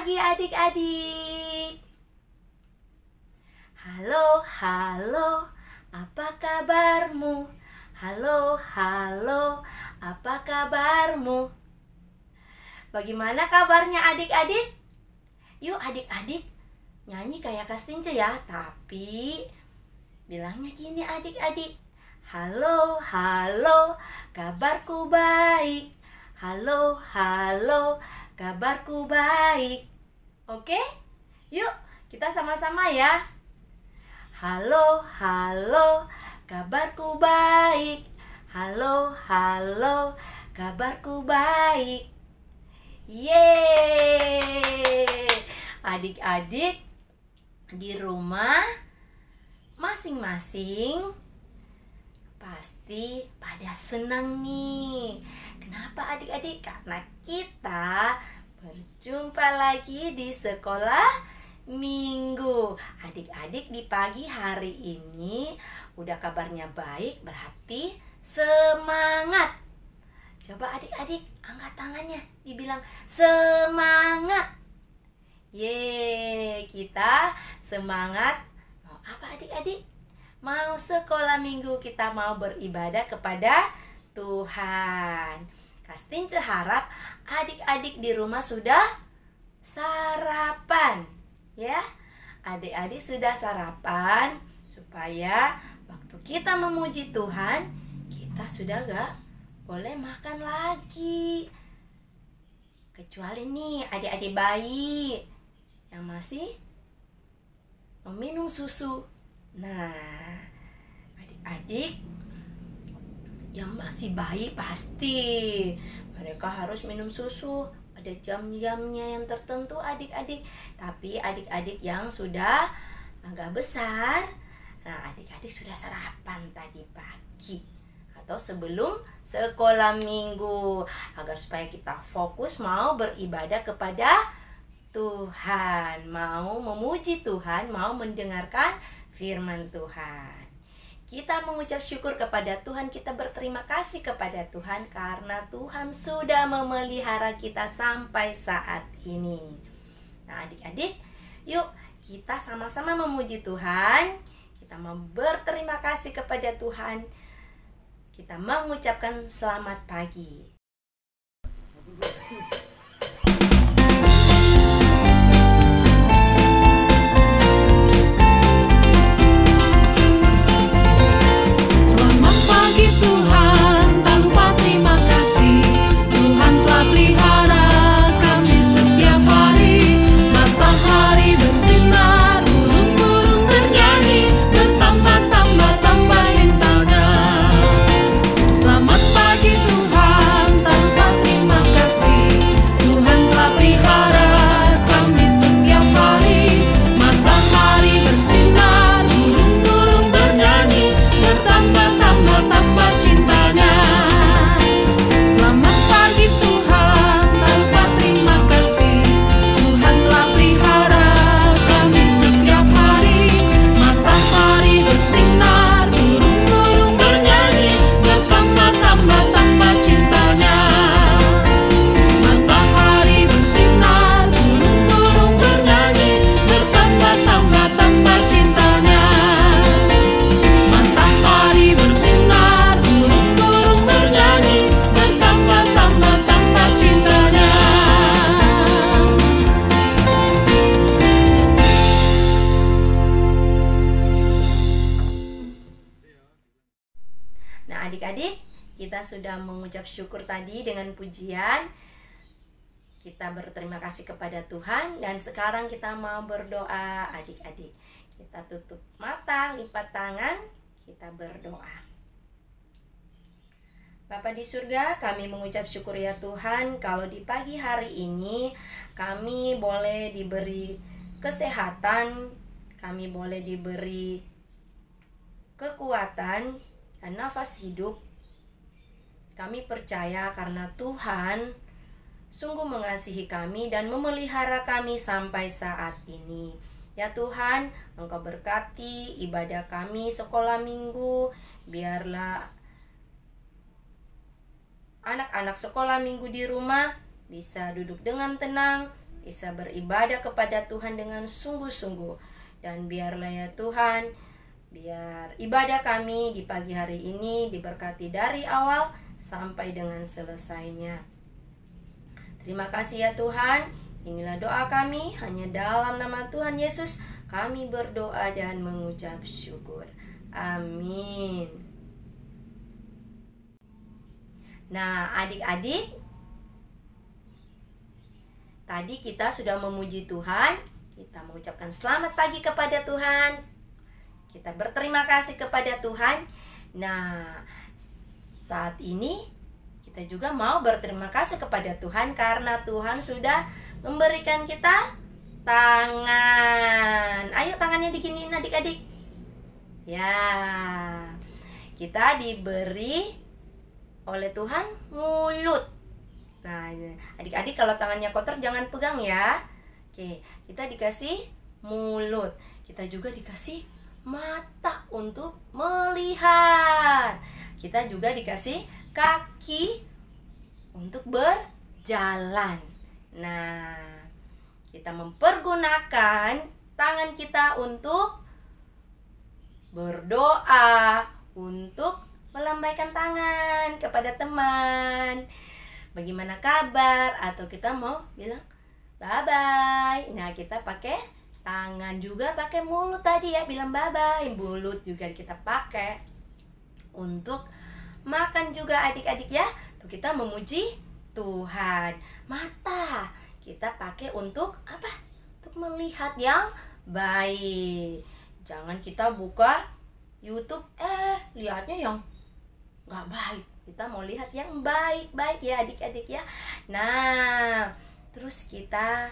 pagi adik-adik. Halo, halo, apa kabarmu? Halo, halo, apa kabarmu? Bagaimana kabarnya adik-adik? Yuk adik-adik nyanyi kayak Kastince ya. Tapi bilangnya gini adik-adik. Halo, halo, kabarku baik. Halo, halo, kabarku baik. Oke? Yuk kita sama-sama ya. Halo, halo, kabarku baik. Halo, halo, kabarku baik. Yeay! Adik-adik di rumah masing-masing pasti pada senang nih. Kenapa adik-adik? Karena kita berjumpa lagi di sekolah minggu. Adik-adik di pagi hari ini udah kabarnya baik, berarti semangat. Coba adik-adik angkat tangannya, dibilang semangat. Yeay, kita semangat. Mau apa adik-adik? Mau sekolah minggu, kita mau beribadah kepada Tuhan. Kastince harap adik-adik di rumah sudah sarapan. Ya, adik-adik sudah sarapan supaya waktu kita memuji Tuhan, kita sudah gak boleh makan lagi. Kecuali nih adik-adik bayi yang masih meminum susu. Nah, adik-adik yang masih bayi pasti mereka harus minum susu. Ada jam-jamnya yang tertentu adik-adik. Tapi adik-adik yang sudah agak besar, nah adik-adik sudah sarapan tadi pagi atau sebelum sekolah minggu, agar supaya kita fokus mau beribadah kepada Tuhan, mau memuji Tuhan, mau mendengarkan firman Tuhan. Kita mengucap syukur kepada Tuhan, kita berterima kasih kepada Tuhan karena Tuhan sudah memelihara kita sampai saat ini. Nah adik-adik, yuk kita sama-sama memuji Tuhan. Kita mau berterima kasih kepada Tuhan. Kita mengucapkan selamat pagi. Adik-adik, kita sudah mengucap syukur tadi dengan pujian. Kita berterima kasih kepada Tuhan. Dan sekarang kita mau berdoa adik-adik. Kita tutup mata, lipat tangan, kita berdoa. Bapa di surga, kami mengucap syukur ya Tuhan, kalau di pagi hari ini kami boleh diberi kesehatan, kami boleh diberi kekuatan dan nafas hidup. Kami percaya karena Tuhan sungguh mengasihi kami dan memelihara kami sampai saat ini. Ya Tuhan, Engkau berkati ibadah kami sekolah minggu. Biarlah anak-anak sekolah minggu di rumah bisa duduk dengan tenang, bisa beribadah kepada Tuhan dengan sungguh-sungguh. Dan biarlah ya Tuhan, biar ibadah kami di pagi hari ini diberkati dari awal sampai dengan selesainya. Terima kasih ya Tuhan. Inilah doa kami, hanya dalam nama Tuhan Yesus kami berdoa dan mengucap syukur. Amin. Nah, adik-adik, tadi kita sudah memuji Tuhan. Kita mengucapkan selamat pagi kepada Tuhan. Kita berterima kasih kepada Tuhan. Nah, saat ini kita juga mau berterima kasih kepada Tuhan karena Tuhan sudah memberikan kita tangan. Ayo tangannya diginiin adik-adik. Ya, kita diberi oleh Tuhan mulut. Nah, adik-adik kalau tangannya kotor jangan pegang ya. Oke, kita dikasih mulut. Kita juga dikasih mata untuk melihat. Kita juga dikasih kaki untuk berjalan. Nah, kita mempergunakan tangan kita untuk berdoa, untuk melambaikan tangan kepada teman. Bagaimana kabar? Atau kita mau bilang bye-bye. Nah, kita pakai tangan juga, pakai mulut tadi ya, bilang bye-bye. Mulut juga kita pakai untuk makan juga adik-adik ya. Tuh kita memuji Tuhan. Mata kita pakai untuk apa? Untuk melihat yang baik. Jangan kita buka YouTube lihatnya yang nggak baik. Kita mau lihat yang baik-baik ya adik-adik ya. Nah, terus kita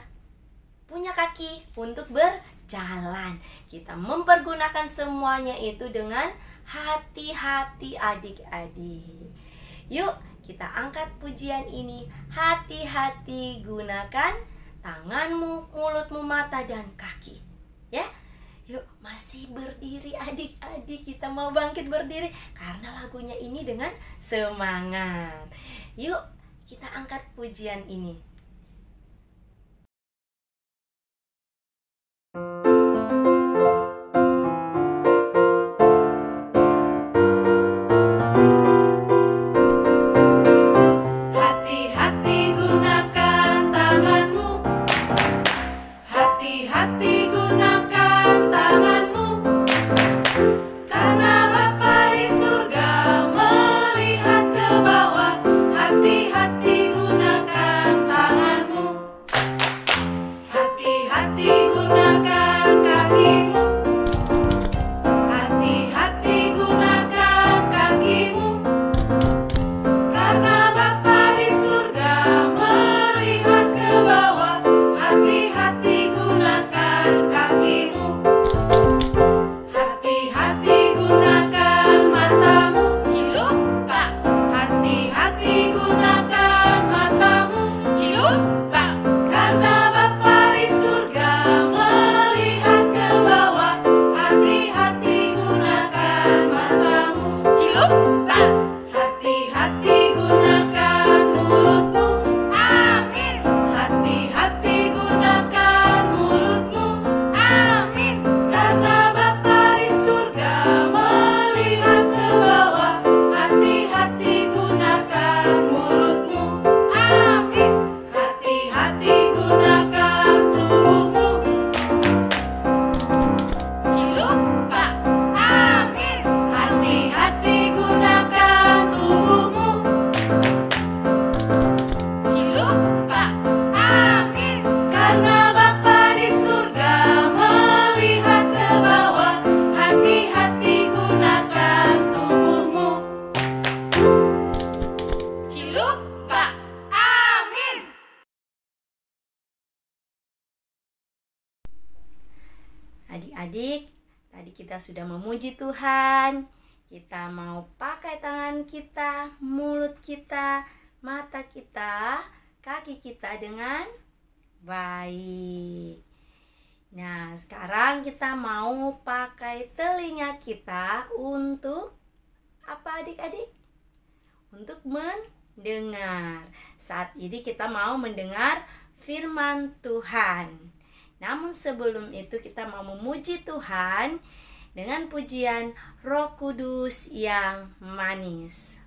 punya kaki untuk berjalan. Kita mempergunakan semuanya itu dengan hati-hati adik-adik. Yuk kita angkat pujian ini. Hati-hati gunakan tanganmu, mulutmu, mata, dan kaki. Ya, yuk masih berdiri adik-adik. Kita mau bangkit berdiri karena lagunya ini dengan semangat. Yuk kita angkat pujian ini. Adik-adik, tadi kita sudah memuji Tuhan. Kita mau pakai tangan kita, mulut kita, mata kita, kaki kita dengan baik. Nah, sekarang kita mau pakai telinga kita untuk apa adik-adik? Untuk mendengar. Saat ini kita mau mendengar firman Tuhan. Namun sebelum itu kita mau memuji Tuhan dengan pujian Roh Kudus yang manis.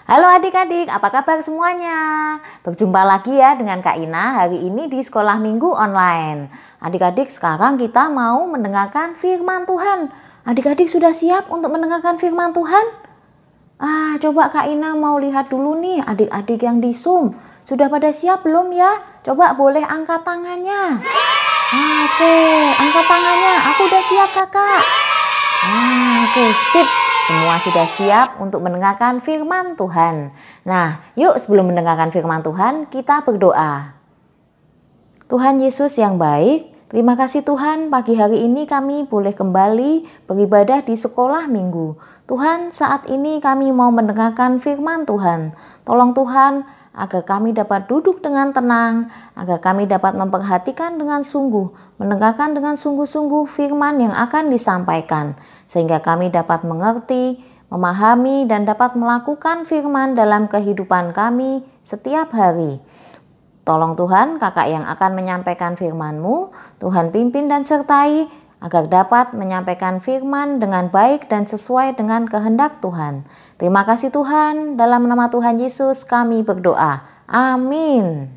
Halo adik-adik, apa kabar semuanya? Berjumpa lagi ya dengan Kak Ina hari ini di Sekolah Minggu Online. Adik-adik, sekarang kita mau mendengarkan firman Tuhan. Adik-adik sudah siap untuk mendengarkan firman Tuhan? Coba Kak Ina mau lihat dulu nih adik-adik yang di Zoom. Sudah pada siap belum ya? Coba boleh angkat tangannya. Oke, angkat tangannya. Aku udah siap kakak. Oke, sip. Semua sudah siap untuk mendengarkan firman Tuhan. Nah, yuk sebelum mendengarkan firman Tuhan, kita berdoa. Tuhan Yesus yang baik, terima kasih Tuhan, pagi hari ini kami boleh kembali beribadah di sekolah minggu. Tuhan, saat ini kami mau mendengarkan firman Tuhan. Tolong Tuhan, agar kami dapat duduk dengan tenang, agar kami dapat memperhatikan dengan sungguh, mendengarkan dengan sungguh-sungguh firman yang akan disampaikan, sehingga kami dapat mengerti, memahami, dan dapat melakukan firman dalam kehidupan kami setiap hari. Tolong Tuhan, kakak yang akan menyampaikan firman-Mu, Tuhan pimpin dan sertai, agar dapat menyampaikan firman dengan baik dan sesuai dengan kehendak Tuhan. Terima kasih Tuhan, dalam nama Tuhan Yesus kami berdoa. Amin.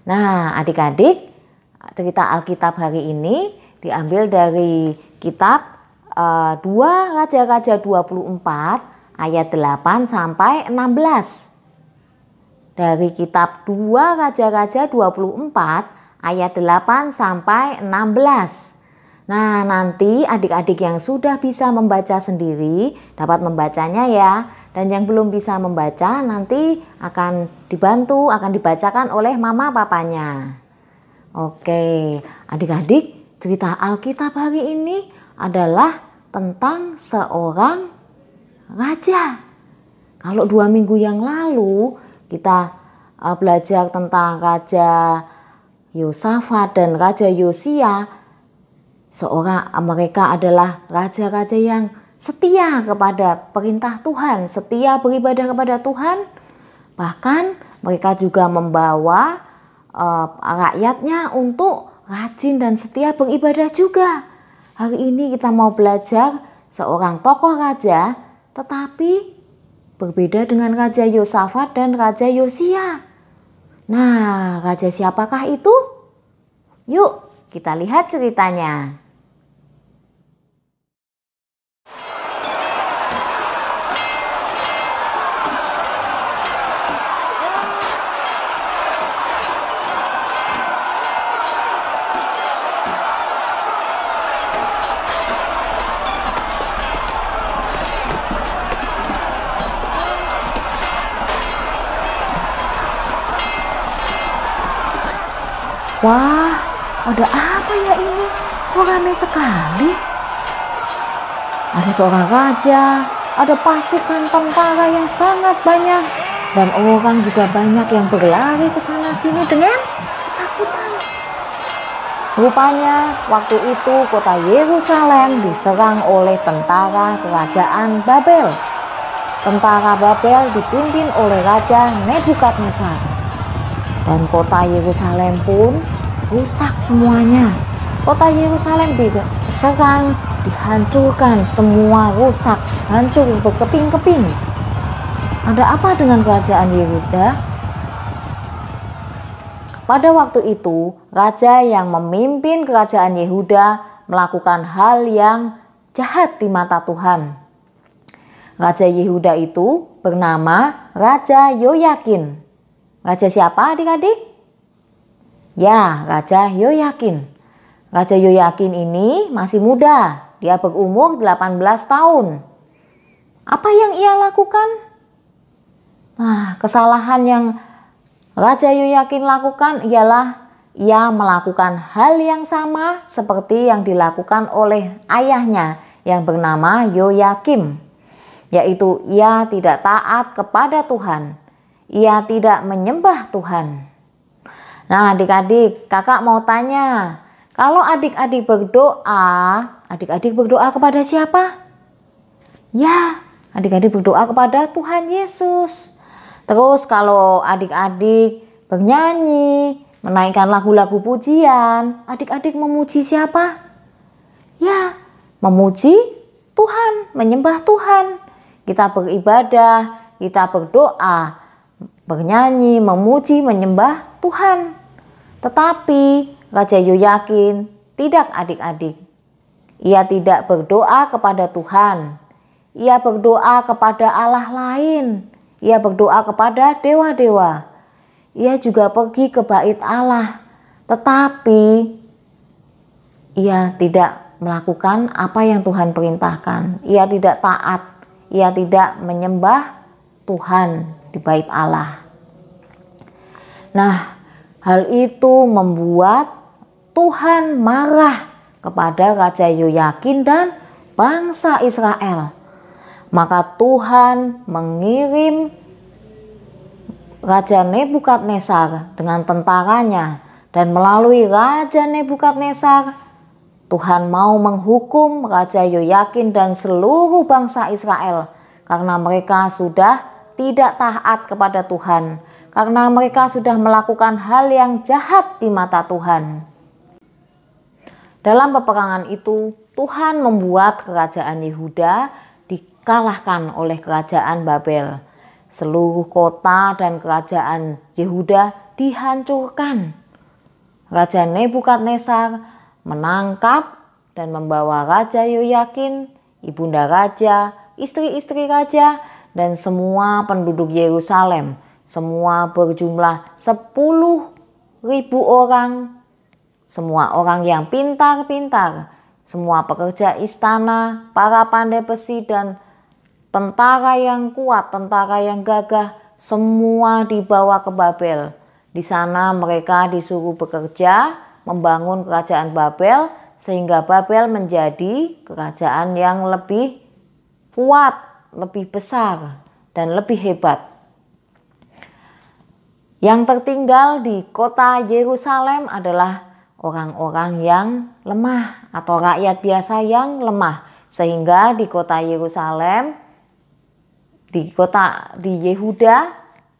Nah, adik-adik, cerita Alkitab hari ini diambil dari kitab 2 Raja-Raja 24 ayat 8 sampai 16. Dari kitab 2 Raja-Raja 24 ayat 8 sampai 16. Nah, nanti adik-adik yang sudah bisa membaca sendiri dapat membacanya ya. Dan yang belum bisa membaca nanti akan dibantu, akan dibacakan oleh mama papanya. Oke, adik-adik, cerita Alkitab hari ini adalah tentang seorang raja. Kalau 2 minggu yang lalu kita belajar tentang Raja Yosafat dan Raja Yosia. Mereka adalah raja-raja yang setia kepada perintah Tuhan, setia beribadah kepada Tuhan. Bahkan mereka juga membawa rakyatnya untuk rajin dan setia beribadah juga. Hari ini kita mau belajar seorang tokoh raja, tetapi berbeda dengan Raja Yosafat dan Raja Yosia. Nah, raja siapakah itu? Yuk, kita lihat ceritanya. Wah, ada apa ya ini? Kok ramai sekali? Ada seorang raja, ada pasukan tentara yang sangat banyak, dan orang juga banyak yang berlari ke sana sini dengan ketakutan. Rupanya waktu itu kota Yerusalem diserang oleh tentara kerajaan Babel. Tentara Babel dipimpin oleh Raja Nebukadnezar. Dan kota Yerusalem pun rusak semuanya. Kota Yerusalem diserang, dihancurkan, semua rusak, hancur berkeping-keping. Ada apa dengan kerajaan Yehuda? Pada waktu itu, raja yang memimpin kerajaan Yehuda melakukan hal yang jahat di mata Tuhan. Raja Yehuda itu bernama Raja Yoyakin. Raja siapa adik-adik? Ya, Raja Yoyakin. Raja Yoyakin ini masih muda. Dia berumur 18 tahun. Apa yang ia lakukan? Nah, kesalahan yang Raja Yoyakin lakukan ialah ia melakukan hal yang sama seperti yang dilakukan oleh ayahnya yang bernama Yoyakim. Yaitu ia tidak taat kepada Tuhan. Ia tidak menyembah Tuhan. Nah, adik-adik, kakak mau tanya, kalau adik-adik berdoa kepada siapa? Ya, adik-adik berdoa kepada Tuhan Yesus. Terus kalau adik-adik bernyanyi, menaikkan lagu-lagu pujian, adik-adik memuji siapa? Ya, memuji Tuhan, menyembah Tuhan. Kita beribadah, kita berdoa, bernyanyi, memuji, menyembah Tuhan. Tetapi Raja Yoyakin tidak adik-adik. Ia tidak berdoa kepada Tuhan. Ia berdoa kepada Allah lain. Ia berdoa kepada dewa-dewa. Ia juga pergi ke bait Allah. Tetapi ia tidak melakukan apa yang Tuhan perintahkan. Ia tidak taat. Ia tidak menyembah Tuhan di bait Allah. Nah, hal itu membuat Tuhan marah kepada Raja Yoyakin dan bangsa Israel. Maka Tuhan mengirim Raja Nebukadnezar dengan tentaranya, dan melalui Raja Nebukadnezar Tuhan mau menghukum Raja Yoyakin dan seluruh bangsa Israel karena mereka sudah tidak taat kepada Tuhan, karena mereka sudah melakukan hal yang jahat di mata Tuhan. Dalam peperangan itu, Tuhan membuat kerajaan Yehuda dikalahkan oleh kerajaan Babel. Seluruh kota dan kerajaan Yehuda dihancurkan. Raja Nebukadnezar menangkap dan membawa Raja Yoyakin, ibunda raja, istri-istri raja, dan semua penduduk Yerusalem, semua berjumlah 10.000 orang, semua orang yang pintar-pintar, semua pekerja istana, para pandai besi dan tentara yang kuat, tentara yang gagah, semua dibawa ke Babel. Di sana mereka disuruh bekerja, membangun kerajaan Babel, sehingga Babel menjadi kerajaan yang lebih kuat, lebih besar, dan lebih hebat. Yang tertinggal di kota Yerusalem adalah orang-orang yang lemah atau rakyat biasa yang lemah, sehingga di kota Yerusalem, di Yehuda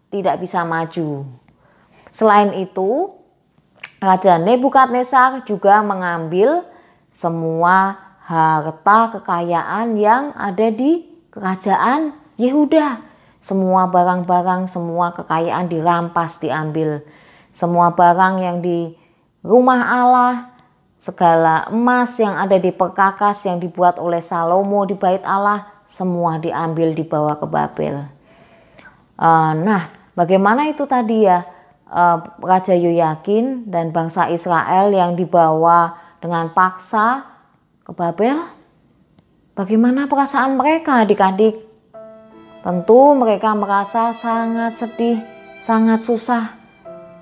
tidak bisa maju. Selain itu, Raja Nebukadnezar juga mengambil semua harta kekayaan yang ada di kerajaan Yehuda. Semua barang-barang, semua kekayaan dirampas, diambil. Semua barang yang di rumah Allah, segala emas yang ada di perkakas yang dibuat oleh Salomo di bait Allah, semua diambil dibawa ke Babel. Nah, bagaimana itu tadi ya, Raja Yoyakin dan bangsa Israel yang dibawa dengan paksa ke Babel? Bagaimana perasaan mereka, adik-adik? Tentu mereka merasa sangat sedih, sangat susah.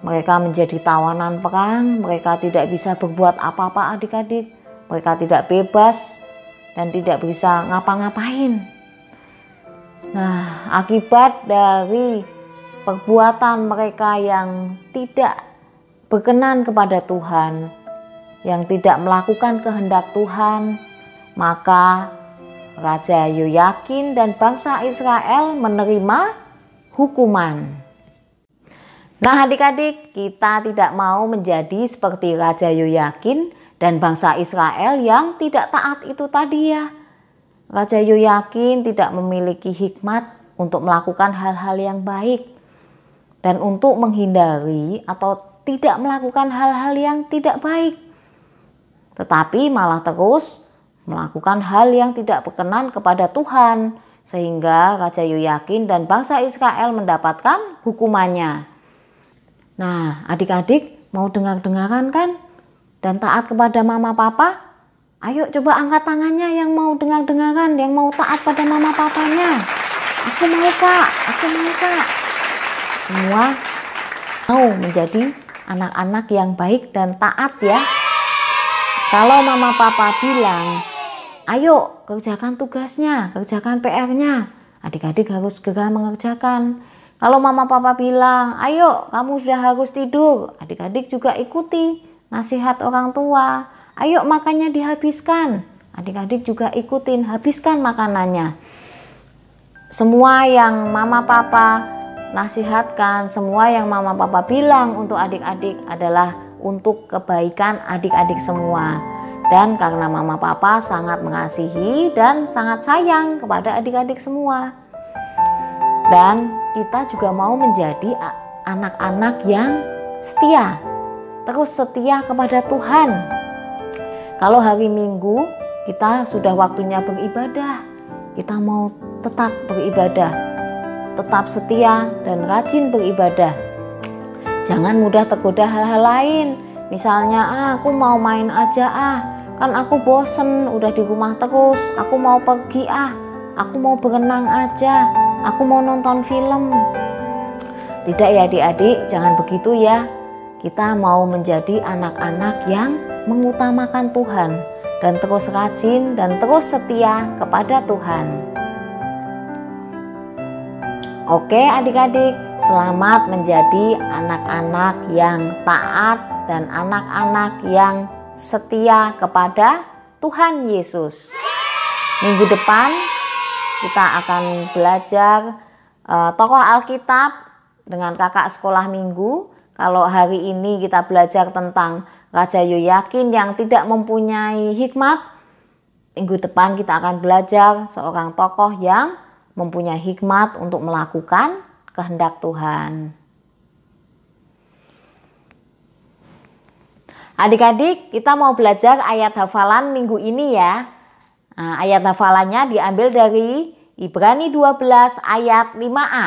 Mereka menjadi tawanan perang, mereka tidak bisa berbuat apa-apa adik-adik. Mereka tidak bebas dan tidak bisa ngapa-ngapain. Nah, akibat dari perbuatan mereka yang tidak berkenan kepada Tuhan, yang tidak melakukan kehendak Tuhan, maka Raja Yoyakin dan bangsa Israel menerima hukuman. Nah adik-adik, kita tidak mau menjadi seperti Raja Yoyakin dan bangsa Israel yang tidak taat itu tadi ya. Raja Yoyakin tidak memiliki hikmat untuk melakukan hal-hal yang baik dan untuk menghindari atau tidak melakukan hal-hal yang tidak baik, tetapi malah terus melakukan hal yang tidak berkenan kepada Tuhan, sehingga Raja Yoyakin dan bangsa Israel mendapatkan hukumannya. Nah, adik-adik mau dengar-dengaran kan? Dan taat kepada mama papa? Ayo coba angkat tangannya yang mau dengar-dengaran, yang mau taat pada mama papanya. Aku mau kak, aku mau kak. Semua mau menjadi anak-anak yang baik dan taat ya. Kalau mama papa bilang, ayo kerjakan tugasnya, kerjakan PR-nya, adik-adik harus segera mengerjakan. Kalau mama papa bilang, ayo kamu sudah harus tidur, adik-adik juga ikuti nasihat orang tua. Ayo makannya dihabiskan, adik-adik juga ikutin, habiskan makanannya. Semua yang mama papa nasihatkan, semua yang mama papa bilang untuk adik-adik adalah untuk kebaikan adik-adik semua. Dan karena mama papa sangat mengasihi dan sangat sayang kepada adik-adik semua. Dan kita juga mau menjadi anak-anak yang setia, terus setia kepada Tuhan. Kalau hari Minggu kita sudah waktunya beribadah, kita mau tetap beribadah, tetap setia dan rajin beribadah. Jangan mudah tergoda hal-hal lain. Misalnya, aku mau main aja kan aku bosen udah di rumah terus, aku mau pergi aku mau berenang aja, aku mau nonton film. Tidak ya adik-adik, jangan begitu ya. Kita mau menjadi anak-anak yang mengutamakan Tuhan dan terus rajin dan terus setia kepada Tuhan. Oke adik-adik, selamat menjadi anak-anak yang taat dan anak-anak yang setia kepada Tuhan Yesus. Minggu depan kita akan belajar tokoh Alkitab dengan kakak sekolah minggu. Kalau hari ini kita belajar tentang Raja Yoyakin yang tidak mempunyai hikmat, minggu depan kita akan belajar seorang tokoh yang mempunyai hikmat untuk melakukan kehendak Tuhan. Adik-adik, kita mau belajar ayat hafalan minggu ini ya. Nah, ayat hafalannya diambil dari Ibrani 12 ayat 5a.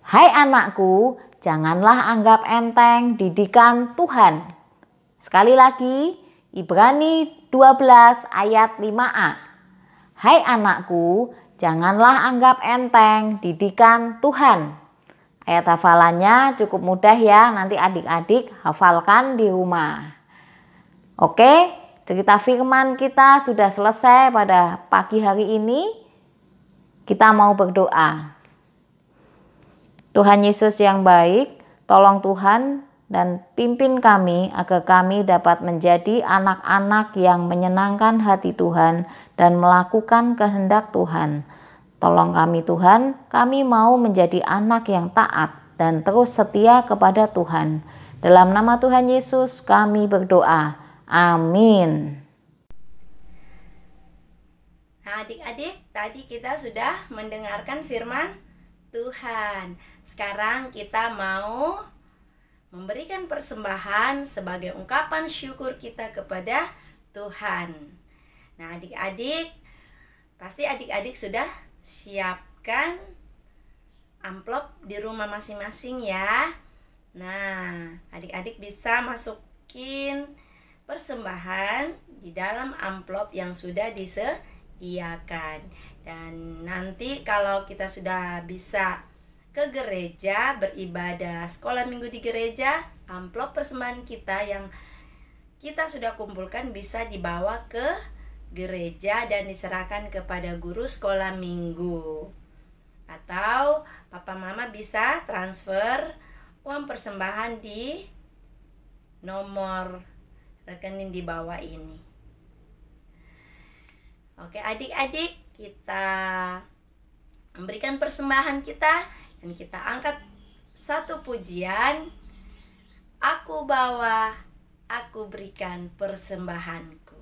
Hai anakku, janganlah anggap enteng didikan Tuhan. Sekali lagi, Ibrani 12 ayat 5a. Hai anakku, janganlah anggap enteng didikan Tuhan. Ayat hafalannya cukup mudah ya, nanti adik-adik hafalkan di rumah. Oke, cerita firman kita sudah selesai pada pagi hari ini. Kita mau berdoa. Tuhan Yesus yang baik, tolong Tuhan dan pimpin kami agar kami dapat menjadi anak-anak yang menyenangkan hati Tuhan dan melakukan kehendak Tuhan. Tolong kami Tuhan, kami mau menjadi anak yang taat dan terus setia kepada Tuhan. Dalam nama Tuhan Yesus kami berdoa. Amin. Nah adik-adik, tadi kita sudah mendengarkan firman Tuhan. Sekarang kita mau memberikan persembahan sebagai ungkapan syukur kita kepada Tuhan. Nah, adik-adik, pasti adik-adik sudah siapkan amplop di rumah masing-masing ya. Nah, adik-adik bisa masukin persembahan di dalam amplop yang sudah disediakan. Dan nanti kalau kita sudah bisa ke gereja beribadah sekolah minggu di gereja, amplop persembahan kita yang kita sudah kumpulkan bisa dibawa ke gereja dan diserahkan kepada guru sekolah minggu. Atau papa mama bisa transfer uang persembahan di nomor rekening di bawah ini. Oke, adik-adik, kita memberikan persembahan kita dan kita angkat satu pujian. Aku bawa, aku berikan persembahanku.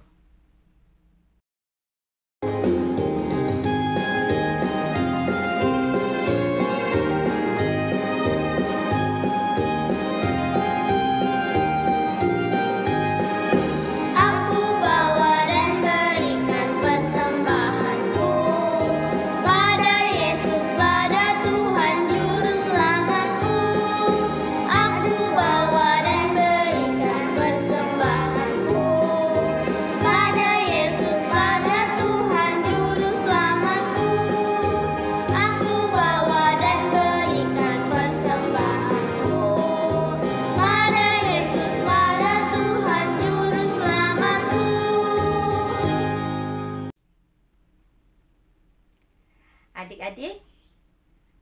Adik-adik,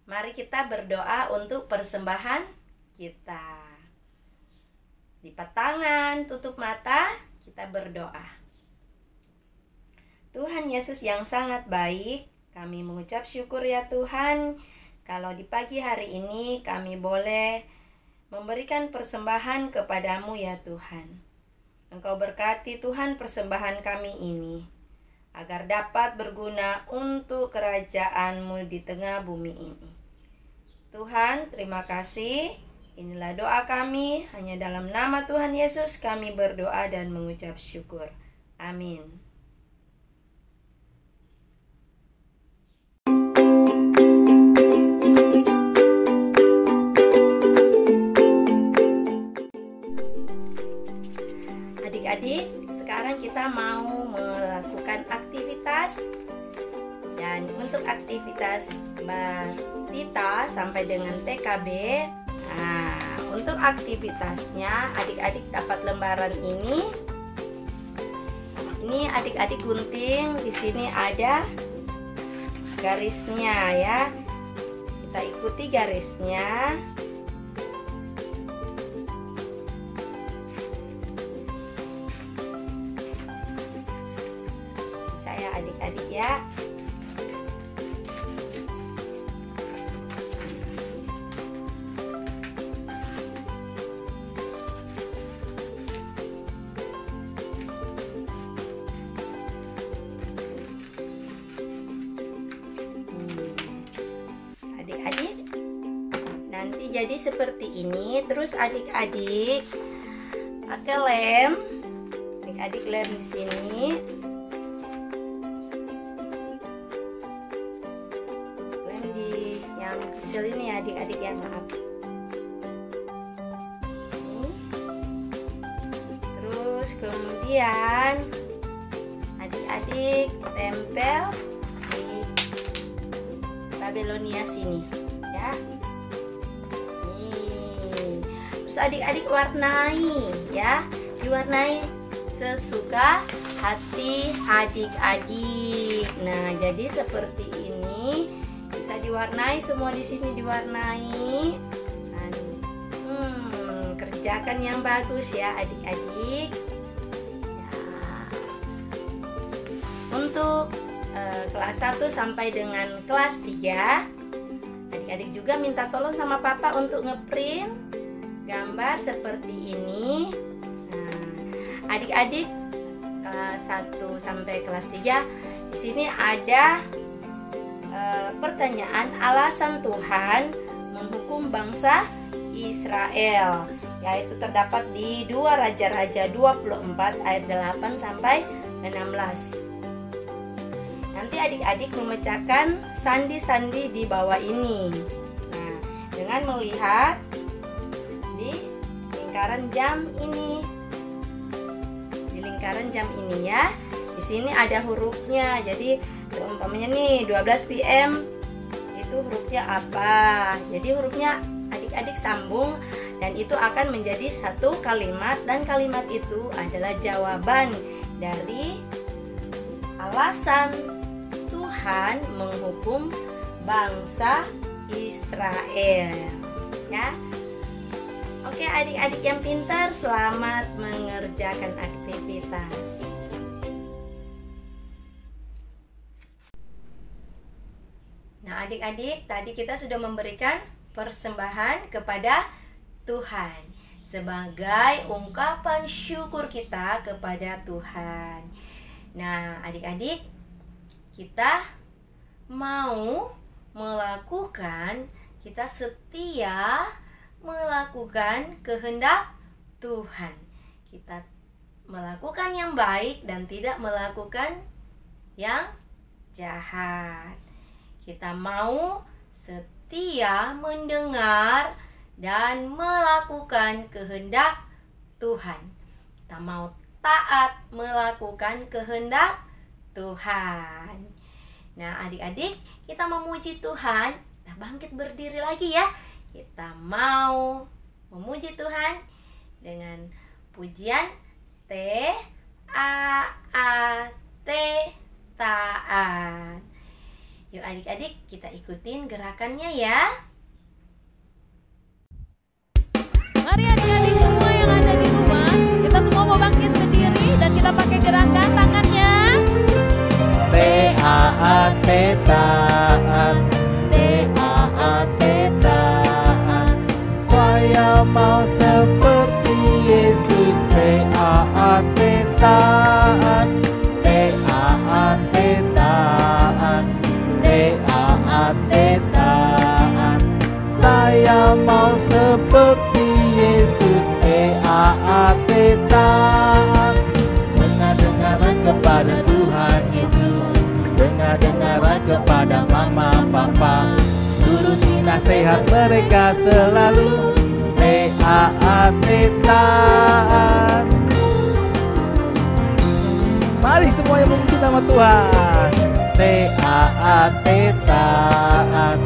mari kita berdoa untuk persembahan kita. Lipat tangan, tutup mata, kita berdoa. Tuhan Yesus yang sangat baik, kami mengucap syukur ya Tuhan, kalau di pagi hari ini kami boleh memberikan persembahan kepadamu ya Tuhan. Engkau berkati Tuhan persembahan kami ini, agar dapat berguna untuk kerajaan-Mu di tengah bumi ini. Tuhan, terima kasih. Inilah doa kami, hanya dalam nama Tuhan Yesus kami berdoa dan mengucap syukur. Amin. Adik-adik, sekarang kita mau melakukan aktivitas. Dan untuk aktivitas Mbak Tita sampai dengan TKB, nah, untuk aktivitasnya adik-adik dapat lembaran ini. Ini adik-adik gunting, di sini ada garisnya ya. Kita ikuti garisnya. Saya adik-adik ya. Adik-adik, nanti jadi seperti ini. Terus adik-adik pakai lem. Adik-adik lem di sini. Lem di yang kecil ini ya adik-adik ya, maaf. Ini. Terus kemudian adik-adik tempel Babelonia sini ya. Nih. Terus adik-adik warnai ya. Diwarnai sesuka hati adik-adik. Nah, jadi seperti ini bisa diwarnai semua di sini diwarnai. Dan, kerjakan yang bagus ya adik-adik. Ya. Untuk kelas 1 sampai dengan kelas 3, adik-adik juga minta tolong sama papa untuk ngeprint gambar seperti ini. Nah, adik-adik kelas 1 sampai kelas 3, di sini ada pertanyaan alasan Tuhan menghukum bangsa Israel, yaitu terdapat di 2 Raja-Raja 24 ayat 8 sampai 16. Nanti adik-adik memecahkan sandi-sandi di bawah ini. Nah, dengan melihat di lingkaran jam ini. Di lingkaran jam ini ya. Di sini ada hurufnya. Jadi seumpamanya nih 12 PM itu hurufnya apa? Jadi hurufnya adik-adik sambung dan itu akan menjadi satu kalimat, dan kalimat itu adalah jawaban dari alasan Tuhan menghukum bangsa Israel. Ya. Oke, adik-adik yang pintar, selamat mengerjakan aktivitas. Nah, adik-adik, tadi kita sudah memberikan persembahan kepada Tuhan sebagai ungkapan syukur kita kepada Tuhan. Nah, adik-adik, kita mau melakukan, kita setia melakukan kehendak Tuhan. Kita melakukan yang baik dan tidak melakukan yang jahat. Kita mau setia mendengar dan melakukan kehendak Tuhan. Kita mau taat melakukan kehendak Tuhan. Nah, adik-adik, kita memuji Tuhan. Kita bangkit berdiri lagi ya. Kita mau memuji Tuhan dengan pujian T-A-A-T, taat. Yuk adik-adik, kita ikutin gerakannya ya. Mari adik-adik semua yang ada di rumah, kita semua mau bangkit berdiri dan kita pakai gerakan tangannya. T-A-A-T, taat. T-A-A-T, taat. Saya mau seperti Yesus. T-A-A-T, taat. T-A-A-T, taat. T-A-A-T, taat. Saya mau seperti Yesus. T-A-A-T, taat. Dengar-dengaran kepada Tuhan Yesus. Dengar-dengaran kepada mama, papa. Turuti nasihat mereka selalu. T-A-A-T, taat. Mari semuanya memuji nama Tuhan. T-A-A-T, taat.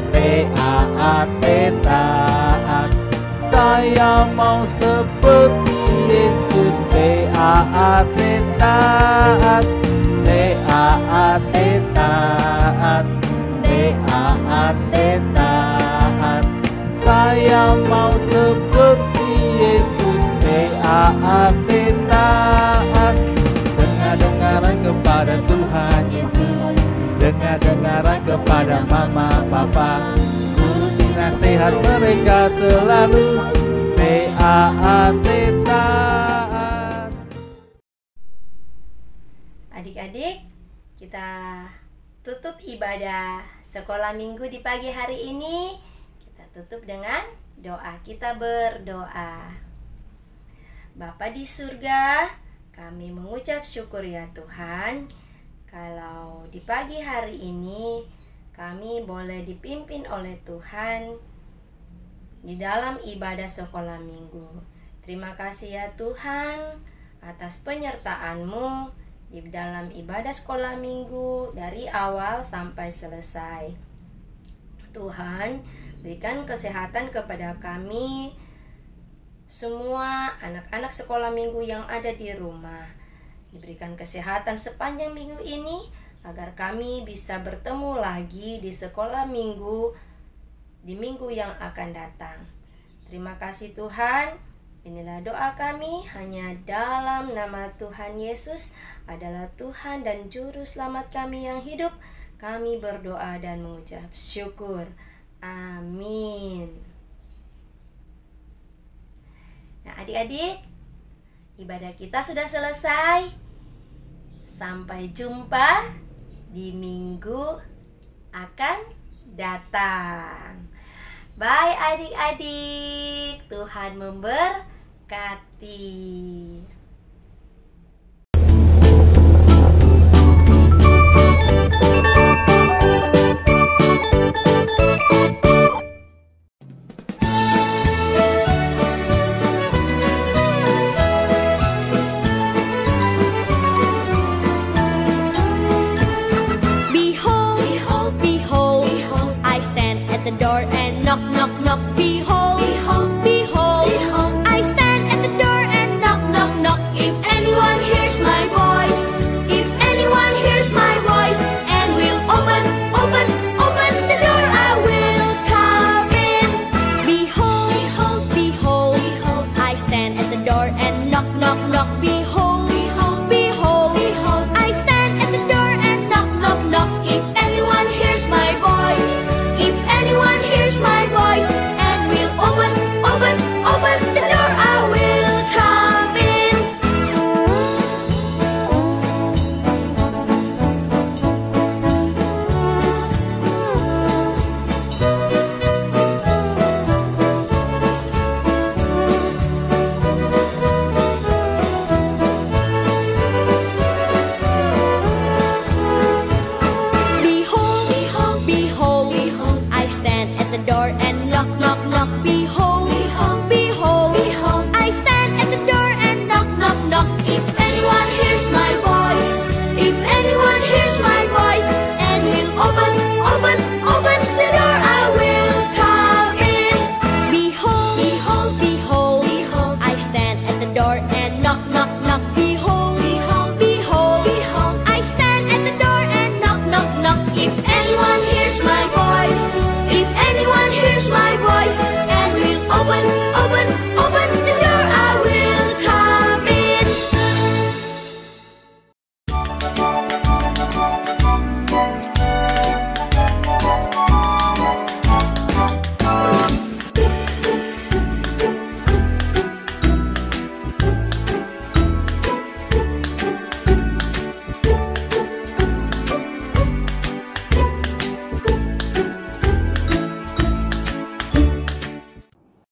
T-A-A-T, taat. Saya mau seperti Yesus. T-A-A-T, taat. T-A-A-T, taat. T-A-A-T, taat. Saya mau seperti Yesus. T-A-A-T, taat. Dengar-dengaran kepada Tuhan Yesus. Dengar-dengaran kepada mama, papa. Turuti nasihat mereka selalu. T-A-A-T, taat. Adik-adik, kita tutup ibadah sekolah minggu di pagi hari ini. Kita tutup dengan doa. Kita berdoa. Bapa di surga, kami mengucap syukur ya Tuhan, kalau di pagi hari ini kami boleh dipimpin oleh Tuhan di dalam ibadah sekolah minggu. Terima kasih ya Tuhan atas penyertaan-Mu di dalam ibadah sekolah minggu dari awal sampai selesai. Tuhan, berikan kesehatan kepada kami semua anak-anak sekolah minggu yang ada di rumah. Diberikan kesehatan sepanjang minggu ini agar kami bisa bertemu lagi di sekolah minggu di minggu yang akan datang. Terima kasih Tuhan. Inilah doa kami hanya dalam nama Tuhan Yesus adalah Tuhan dan Juru Selamat kami yang hidup. Kami berdoa dan mengucap syukur. Amin. Nah adik-adik, ibadah kita sudah selesai. Sampai jumpa di minggu akan datang. Bye adik-adik, Tuhan memberkati. Behold, behold, I stand at the door